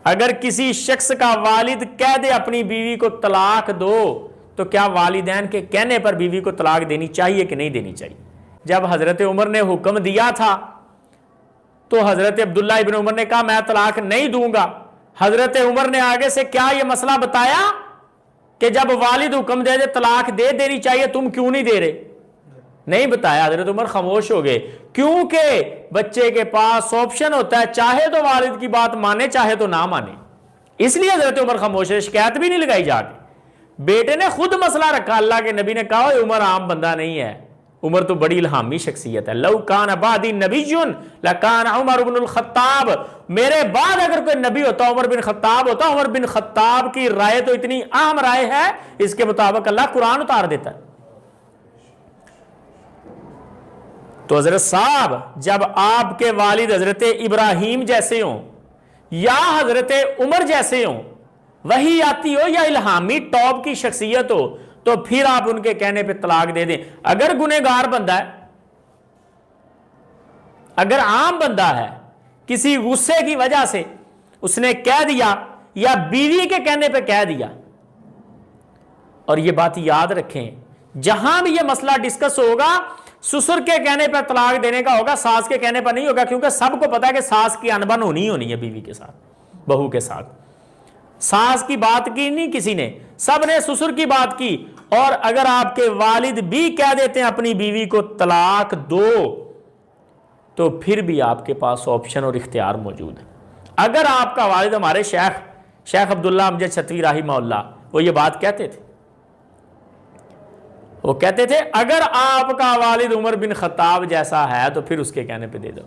اگر کسی شخص کا والد کہہ دے اپنی بیوی کو طلاق دو تو کیا والدین کے کہنے پر بیوی کو طلاق دینی چاہیے کہ نہیں دینی چاہیے؟ جب حضرت عمر نے حکم دیا تھا تو حضرت عبداللہ ابن عمر نے کہا میں طلاق نہیں دوں گا. حضرت عمر نے آگے سے کیا یہ مسئلہ بتایا کہ جب والد حکم دے دے طلاق دے دینی چاہیے تم کیوں نہیں دے رہے؟ نہیں بتایا. حضرت عمر خاموش ہو گئے کیونکہ بچے کے پاس آپشن ہوتا ہے، چاہے تو والد کی بات مانے چاہے تو نہ مانے. اس لیے حضرت عمر خاموش ہے، شکایت بھی نہیں لگائی جا کے. بیٹے نے خود مسئلہ رکھا، اللہ کے نبی نے کہا عمر عام بندہ نہیں ہے، عمر تو بڑی الہامی شخصیت ہے. لو کان بعدی نبی لکان عمر بن الخطاب، میرے بعد اگر کوئی نبی ہوتا عمر بن خطاب ہوتا. عمر بن خطاب کی رائے تو اتنی اہم رائے ہے، اس کے مطابق اللہ قرآن اتار دیتا ہے. تو حضرت صاحب جب آپ کے والد حضرت ابراہیم جیسے ہوں یا حضرت عمر جیسے ہوں، وہی آتی ہو یا الہامی ٹاپ کی شخصیت ہو، تو پھر آپ ان کے کہنے پہ طلاق دے دیں. اگر گنہگار بندہ ہے، اگر عام بندہ ہے، کسی غصے کی وجہ سے اس نے کہہ دیا یا بیوی کے کہنے پہ کہہ دیا، اور یہ بات یاد رکھیں جہاں بھی یہ مسئلہ ڈسکس ہوگا سسر کے کہنے پر طلاق دینے کا ہوگا، ساس کے کہنے پر نہیں ہوگا، کیونکہ سب کو پتا ہے کہ ساس کی انبن ہونی ہے بیوی کے ساتھ، بہو کے ساتھ. ساس کی بات کی نہیں کسی نے، سب نے سسر کی بات کی. اور اگر آپ کے والد بھی کہہ دیتے ہیں اپنی بیوی کو طلاق دو تو پھر بھی آپ کے پاس آپشن اور اختیار موجود ہے. اگر آپ کا والد، ہمارے شیخ عبداللہ امجد شتوی رحمہ اللہ، وہ یہ بات کہتے تھے، وہ کہتے تھے اگر آپ کا والد عمر بن خطاب جیسا ہے تو پھر اس کے کہنے پہ دے دو.